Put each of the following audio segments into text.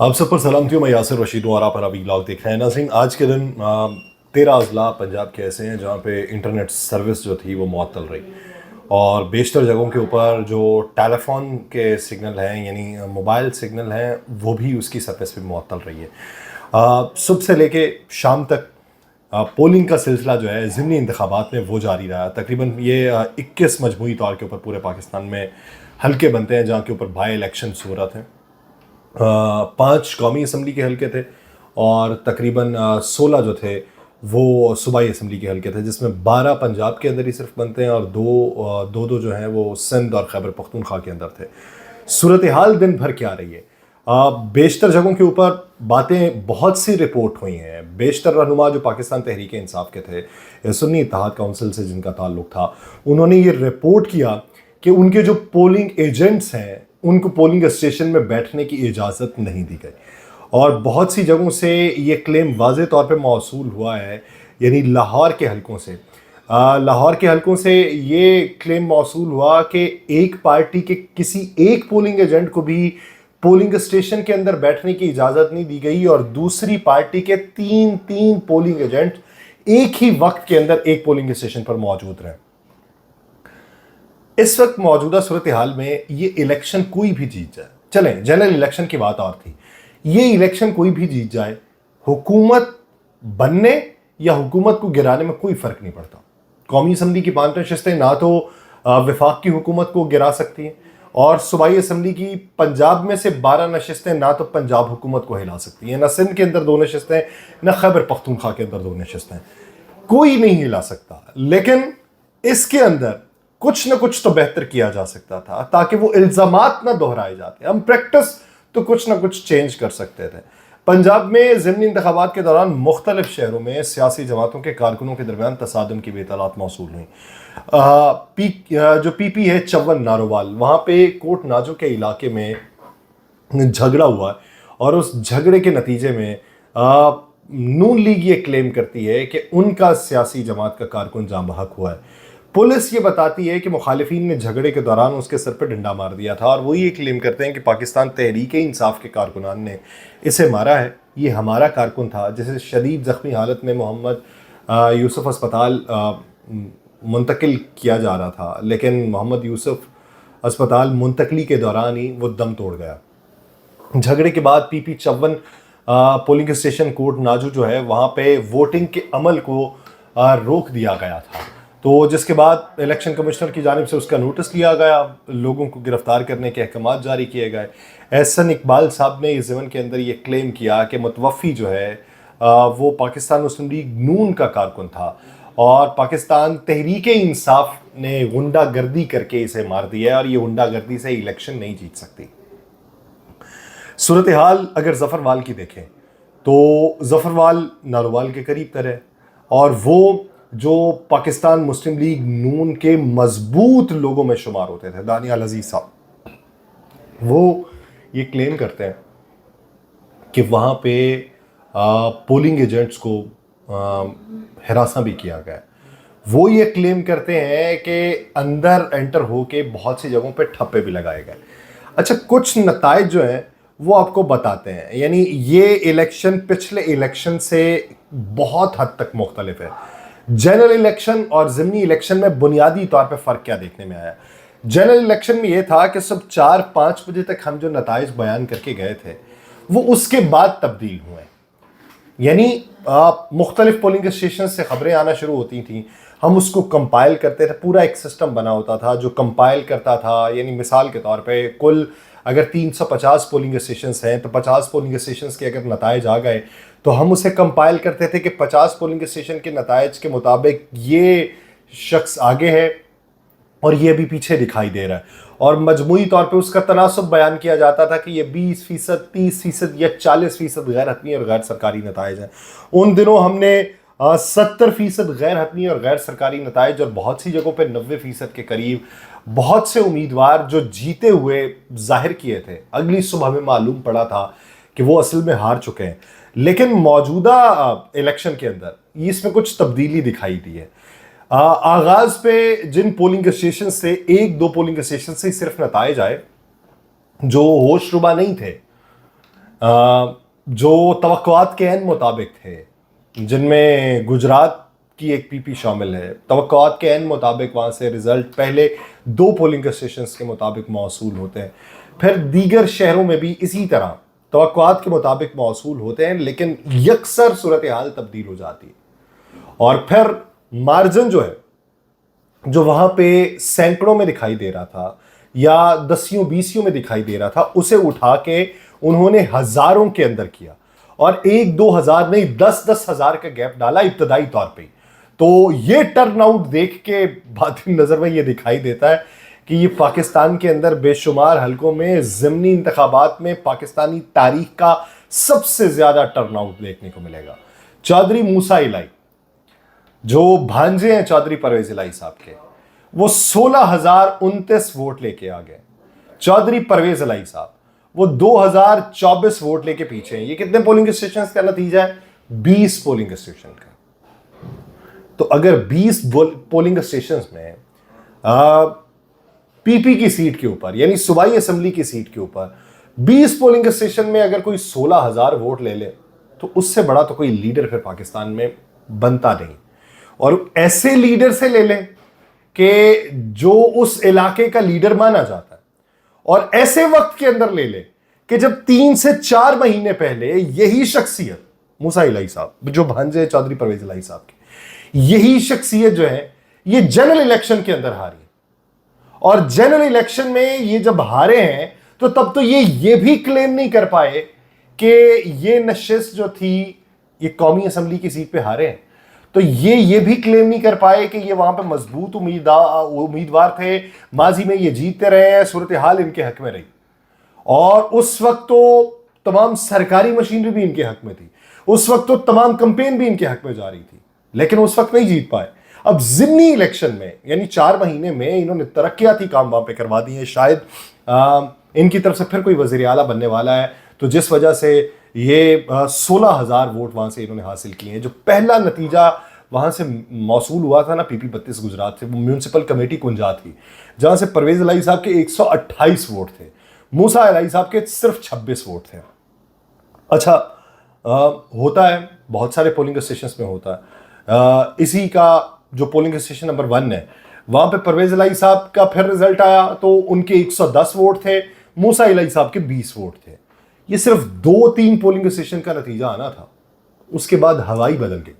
आप सब पर सलाम थी। मैं यासिर रशीद हूँ और आप हमारा व्लॉग देख रहे हैं। नाज़रीन, आज के दिन 13 अजला पंजाब के ऐसे हैं जहाँ पे इंटरनेट सर्विस जो थी वो मुअत्तल रही और बेशतर जगहों के ऊपर जो टेलीफोन के सिग्नल हैं यानी मोबाइल सिग्नल हैं वो भी उसकी सर्विस पे मुअत्तल रही है। सुबह से लेके शाम तक पोलिंग का सिलसिला जो है ज़िमनी इंतखाबात में वो जारी रहा। तकरीबन ये 21 मजमूई तौर के ऊपर पूरे पाकिस्तान में हल्के बनते हैं जहाँ के ऊपर बाई इलेक्शन हो रहे थे। 5 कौमी असम्बली के हल्के थे और तकरीबन 16 जो थे वो सूबाई असम्बली के हल्के थे, जिसमें 12 पंजाब के अंदर ही सिर्फ बनते हैं और दो जो हैं वो सिंध और खैबर पख्तूनख्वा के अंदर थे। सूरत हाल दिन भर क्या रही है? बेशतर जगहों के ऊपर बातें बहुत सी रिपोर्ट हुई हैं। बेशतर रहनुमा जो पाकिस्तान तहरीक इंसाफ के थे, सुन्नी इत्तेहाद काउंसिल से जिनका ताल्लुक था, उन्होंने ये रिपोर्ट किया कि उनके जो पोलिंग एजेंट्स हैं उनको पोलिंग स्टेशन में बैठने की इजाज़त नहीं दी गई। और बहुत सी जगहों से ये क्लेम वाज़े तौर पे मौसूल हुआ है, यानी लाहौर के हलकों से लाहौर के हलकों से ये क्लेम मौसूल हुआ कि एक पार्टी के किसी एक पोलिंग एजेंट को भी पोलिंग स्टेशन के अंदर बैठने की इजाज़त नहीं दी गई और दूसरी पार्टी के तीन पोलिंग एजेंट एक ही वक्त के अंदर एक पोलिंग स्टेशन पर मौजूद रहे। इस वक्त मौजूदा सूरत हाल में ये इलेक्शन कोई भी जीत जाए, चलें जनरल इलेक्शन की बात और थी, ये इलेक्शन कोई भी जीत जाए, हुकूमत बनने या हुकूमत को गिराने में कोई फ़र्क नहीं पड़ता। कौमी असम्बली की 5 नशिस्तें ना तो वफाक की हुकूमत को गिरा सकती हैं और सूबाई असम्बली की पंजाब में से 12 नशिस्तें ना तो पंजाब हुकूमत को हिला सकती हैं, ना सिंध के अंदर 2 नशिस्तें, ना खैबर पख्तूनख्वा के अंदर 2 नशिस्तें, कोई नहीं हिला सकता। लेकिन इसके अंदर कुछ ना कुछ तो बेहतर किया जा सकता था ताकि वो इल्ज़ामात ना दोहराए जाते। हम प्रैक्टिस तो कुछ ना कुछ चेंज कर सकते थे। पंजाब में ज़िमनी इंतखाबात के दौरान मुख्तलिफ शहरों में सियासी जमातों के कारकुनों के दरमियान तसादम की बेतलात मौसूल हुई। जो पीपी है चव्वन नारोवाल, वहाँ पे कोट नाजो के इलाके में झगड़ा हुआ है और उस झगड़े के नतीजे में नून लीग ये क्लेम करती है कि उनका सियासी जमात का कारकुन जाँ बहक हुआ है। पुलिस ये बताती है कि मुखालिफिन ने झगड़े के दौरान उसके सर पर डंडा मार दिया था और वो ये क्लेम करते हैं कि पाकिस्तान तहरीक इंसाफ के कारकुनान ने इसे मारा है, ये हमारा कारकुन था, जिसे शदीद ज़ख्मी हालत में मोहम्मद यूसुफ अस्पताल मुंतकिल किया जा रहा था, लेकिन मोहम्मद यूसुफ अस्पताल मुंतकली के दौरान ही वो दम तोड़ गया। झगड़े के बाद पीपी चव्वन पोलिंग स्टेशन कोट नाजू जो है वहाँ पे वोटिंग के अमल को रोक दिया गया था, तो जिसके बाद इलेक्शन कमिश्नर की जानिब से उसका नोटिस लिया गया, लोगों को गिरफ्तार करने के अहकाम जारी किए गए। एहसन इकबाल साहब ने इस ज़मन के अंदर ये क्लेम किया कि मुतवफ़ी जो है वो पाकिस्तान मुस्लिम लीग नून का कारकुन था और पाकिस्तान तहरीक इंसाफ ने गुंडागर्दी करके इसे मार दिया और ये गुंडागर्दी से इलेक्शन नहीं जीत सकती। सूरत हाल अगर ज़फ़रवाल की देखें तो ज़फ़रवाल नारोवाल के करीब तर है और वो जो पाकिस्तान मुस्लिम लीग नून के मजबूत लोगों में शुमार होते थे, दानियाल अजीज साहब, वो ये क्लेम करते हैं कि वहाँ पे पोलिंग एजेंट्स को हिरासा भी किया गया। वो ये क्लेम करते हैं कि अंदर एंटर होके बहुत सी जगहों पे ठप्पे भी लगाए गए। अच्छा, कुछ नताइज जो हैं वो आपको बताते हैं, यानी ये इलेक्शन पिछले इलेक्शन से बहुत हद तक मुख्तलिफ है। जनरल इलेक्शन और ज़िमनी इलेक्शन में बुनियादी तौर पे फ़र्क क्या देखने में आया? जनरल इलेक्शन में ये था कि सब 4-5 बजे तक हम जो नताइज बयान करके गए थे वो उसके बाद तब्दील हुए, यानी मुख्तलिफ पोलिंग स्टेशन से ख़बरें आना शुरू होती थी, हम उसको कंपाइल करते थे, पूरा एक सिस्टम बना होता था जो कंपाइल करता था। यानी मिसाल के तौर पे कुल अगर 350 पोलिंग स्टेशन हैं तो 50 पोलिंग स्टेशन के अगर नताइज आ गए तो हम उसे कंपाइल करते थे कि 50 पोलिंग स्टेशन के नताइज के मुताबिक ये शख्स आगे है और ये भी पीछे दिखाई दे रहा है, और मजमूई तौर पे उसका तनासब बयान किया जाता था कि ये 20%, 30% या 40% गैर हतमी और गैर सरकारी नताइज हैं। उन दिनों हमने 70% गैर हतमी और गैर सरकारी नताइज और बहुत सी जगहों पे 90% के करीब बहुत से उम्मीदवार जो जीते हुए जाहिर किए थे। अगली सुबह हमें मालूम पड़ा था कि वो असल में हार चुके हैं। लेकिन मौजूदा इलेक्शन के अंदर इसमें कुछ तब्दीली दिखाई दी है। आगाज पे जिन पोलिंग स्टेशन से 1-2 पोलिंग स्टेशन से सिर्फ नताइज आए जो होशरुबा नहीं थे, जो तवक्कुआत के एन मुताबिक थे, जिनमें गुजरात की एक पीपी शामिल है, तवक्कुआत के एन मुताबिक वहाँ से रिज़ल्ट पहले 2 पोलिंग स्टेशंस के मुताबिक मौसूल होते हैं, फिर दीगर शहरों में भी इसी तरह तवक्कुआत के मुताबिक मौसूल होते हैं, लेकिन यकसर सूरत हाल तब्दील हो जाती है। और फिर मार्जिन जो है, जो वहाँ पे सैकड़ों में दिखाई दे रहा था या दसियों बीसियों में दिखाई दे रहा था, उसे उठा के उन्होंने हजारों के अंदर किया और 1-2 हजार नहीं 10-10 हजार का गैप डाला इब्तदाई तौर पे। तो ये टर्नआउट देख के बातिन नजर में ये दिखाई देता है कि ये पाकिस्तान के अंदर बेशुमार हलकों में ज़िमनी इंतखाबात में पाकिस्तानी तारीख का सबसे ज्यादा टर्नआउट देखने को मिलेगा। चौधरी मूसा इलाई, जो भांजे हैं चौधरी परवेज इलाई साहब के, वो 16,029 वोट लेके आ गए। चौधरी परवेज इलाई साहब वो 2024 वोट लेके पीछे हैं। ये कितने पोलिंग स्टेशन का नतीजा है? 20 पोलिंग स्टेशन का। तो अगर 20 पोलिंग स्टेशन में पीपी की सीट के ऊपर, यानी सूबाई असेंबली की सीट के ऊपर 20 पोलिंग स्टेशन में अगर कोई 16,000 वोट ले ले, तो उससे बड़ा तो कोई लीडर फिर पाकिस्तान में बनता नहीं। और ऐसे लीडर से ले लें कि जो उस इलाके का लीडर माना जाता है, और ऐसे वक्त के अंदर ले ले कि जब 3 से 4 महीने पहले यही शख्सियत मूसा इलाई साहब, जो भांजे चौधरी परवेज इलाई साहब की, यही शख्सियत जो है ये जनरल इलेक्शन के अंदर हारी। और जनरल इलेक्शन में ये जब हारे हैं तो तब तो ये भी क्लेम नहीं कर पाए कि ये नशिस्त जो थी ये कौमी असेंबली की सीट पे हारे हैं। तो ये भी क्लेम नहीं कर पाए कि ये वहां पे मजबूत उम्मीदवार थे, माजी में ये जीतते रहे हैं, सूरत हाल इनके हक में रही। और उस वक्त तो तमाम सरकारी मशीनरी भी इनके हक में थी, उस वक्त तो तमाम कैंपेन भी इनके हक में जा रही थी, लेकिन उस वक्त नहीं जीत पाए। अब ज़िमनी इलेक्शन में, यानी 4 महीने में इन्होंने तरक्याती काम वहां पे करवा दिए। शायद इनकी तरफ से फिर कोई वज़ीर आला बनने वाला है, तो जिस वजह से ये 16,000 वोट वहां से इन्होंने हासिल किए हैं। जो पहला नतीजा वहां से मौसूल हुआ था ना पीपी 32 गुजरात से, वो म्यूनसिपल कमेटी कुंजा थी, जहां से परवेज इलाई साहब के 128 वोट थे, मूसा इलाई साहब के सिर्फ 26 वोट थे। अच्छा, होता है बहुत सारे पोलिंग स्टेशन में होता है। इसी का जो पोलिंग स्टेशन नंबर 1 है, वहां पे परवेज इलाई साहब का फिर रिजल्ट आया तो उनके 110 वोट थे, मूसा इलाई साहब के 20 वोट थे। ये सिर्फ 2-3 पोलिंग स्टेशन का नतीजा आना था, उसके बाद हवाई बदल गई।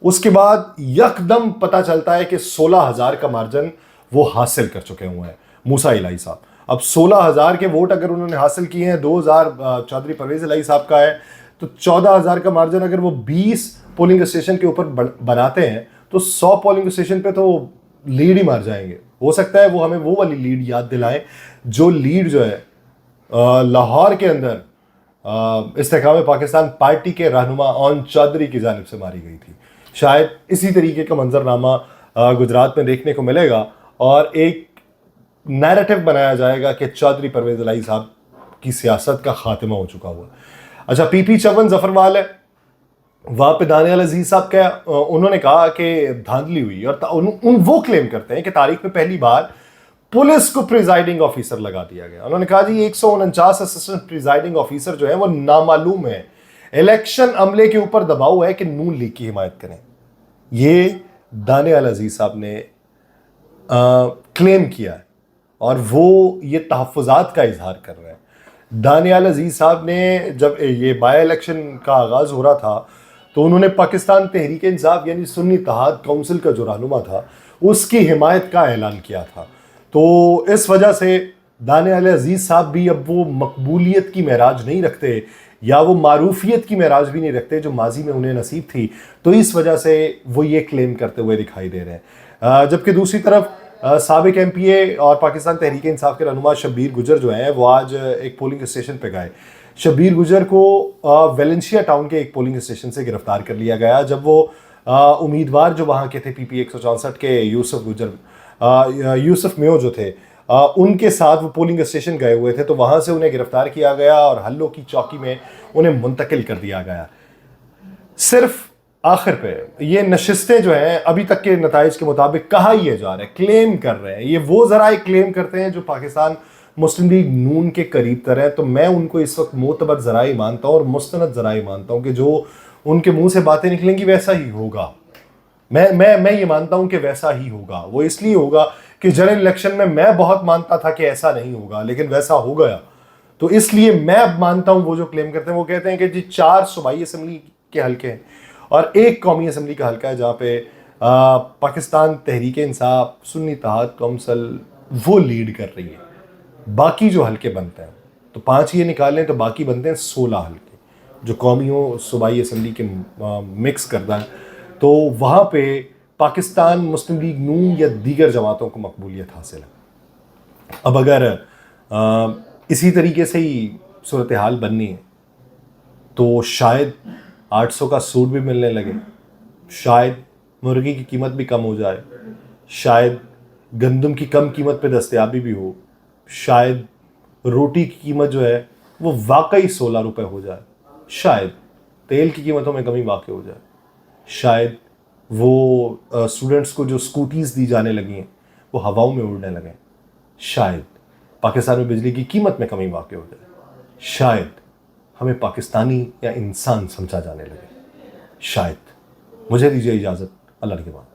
उसके बाद यकदम पता चलता है कि 16,000 का मार्जिन वो हासिल कर चुके हुए हैं मूसा इलाई साहब। अब 16,000 के वोट अगर उन्होंने हासिल किए हैं, 2,000 चौधरी परवेज इलाई साहब का है, तो 14,000 का मार्जिन अगर वो 20 पोलिंग स्टेशन के ऊपर बनाते हैं तो 100 पोलिंग स्टेशन पे तो लीड ही मार जाएंगे। हो सकता है वो हमें वो वाली लीड याद दिलाएं, जो लीड जो है लाहौर के अंदर इस्तेकाम पाकिस्तान पार्टी के रहनुमा ओन चौधरी की जानिब से मारी गई थी। शायद इसी तरीके का मंजरनामा गुजरात में देखने को मिलेगा और एक नैरेटिव बनाया जाएगा कि चौधरी परवेज इलाई साहब की सियासत का खात्मा हो चुका हुआ। अच्छा, पीपी 54 जफरवाल है, वहां पे दानियाल अजीज साहब का उन्होंने कहा कि धांधली हुई, और वो क्लेम करते हैं कि तारीख में पहली बार पुलिस को प्रिजाइडिंग ऑफिसर लगा दिया गया। उन्होंने कहा जी 149 असिस्टेंट प्रिजाइडिंग ऑफिसर जो है वो नामालूम है, इलेक्शन अमले के ऊपर दबाव है कि नून लीग की हिमायत करें। ये दानियाल अजीज साहब ने क्लेम किया है और वो ये तहफ़्फ़ुज़ात का इजहार कर रहे हैं। दानियाल अजीज साहब ने जब ये बाय इलेक्शन का आगाज़ हो रहा था तो उन्होंने पाकिस्तान तहरीक इंसाफ यानी सुन्नी इत्तेहाद काउंसिल का जो रहनुमा था उसकी हिमायत का ऐलान किया था। तो इस वजह से दानियाल अजीज साहब भी अब वो मकबूलियत की महराज नहीं रखते या वो मारूफियत की महराज भी नहीं रखते जो माजी में उन्हें नसीब थी, तो इस वजह से वो ये क्लेम करते हुए दिखाई दे रहे हैं। जबकि दूसरी तरफ साबिक MPA और पाकिस्तान तहरीक इंसाफ के रहनुमा शब्बीर गुजर जो हैं वो आज एक पोलिंग स्टेशन पे गए। शब्बीर गुजर को वेलेंशिया टाउन के एक पोलिंग स्टेशन से गिरफ्तार कर लिया गया जब वो उम्मीदवार जो वहाँ के थे PP 164 के यूसुफ मेयो जो थे उनके साथ वो पोलिंग स्टेशन गए हुए थे, तो वहाँ से उन्हें गिरफ्तार किया गया और हल्लों की चौकी में उन्हें मुंतकिल कर दिया गया। सिर्फ आखिर पे ये नशिस्तें जो हैं अभी तक के नताइज के मुताबिक कहा यह जा रहा है, क्लेम कर रहे हैं, ये वो ज़राए क्लेम करते हैं जो पाकिस्तान مسلم لیگ نون کے قریب تر ہیں، تو میں ان کو اس وقت معتبر ذرائع مانتا ہوں اور مستند ذرائع مانتا ہوں کہ جو ان کے منہ سے باتیں نکلیں گی ویسا ہی ہوگا. میں یہ مانتا ہوں کہ ویسا ہی ہوگا. وہ اس لیے ہوگا کہ جنرل الیکشن میں بہت مانتا تھا کہ ایسا نہیں ہوگا، لیکن ویسا ہو گیا. تو اس لیے میں اب مانتا ہوں وہ جو کلیم کرتے ہیں، وہ کہتے ہیں کہ جی 4 صوبائی اسمبلی کے حلقے ہیں اور 1 قومی اسمبلی کا حلقہ ہے جہاں پہ پاکستان تحریک انصاف سنی اتحاد کونسل وہ لیڈ کر رہی ہے. باقی جو حلقے بنتے ہیں تو 5 یہ نکال لیں تو باقی بنتے ہیں 16 حلقے جو قومیوں صوبائی اسمبلی کے مکس کرتا ہے. تو وہاں پہ پاکستان مسلم لیگ نون یا دیگر جماعتوں کو مقبولیت حاصل ہے. اب اگر اسی طریقے سے ہی صورتحال بننی ہے تو شاید 800 کا سوٹ بھی ملنے لگے، شاید مرغی کی قیمت بھی کم ہو جائے، شاید گندم کی کم قیمت پہ دستیابی بھی ہو، شاید روٹی کی قیمت جو ہے وہ واقعی 16 روپے ہو جائے، شاید تیل کی قیمتوں میں کمی واقع ہو جائے، شاید وہ اسٹوڈنٹس کو جو اسکوٹیز دی جانے لگی ہیں وہ ہواؤں میں اڑنے لگیں، شاید پاکستان میں بجلی کی قیمت میں کمی واقع ہو جائے، شاید ہمیں پاکستانی یا انسان سمجھا جانے لگے، شاید. مجھے دیجیے اجازت. اللہ کے بعد.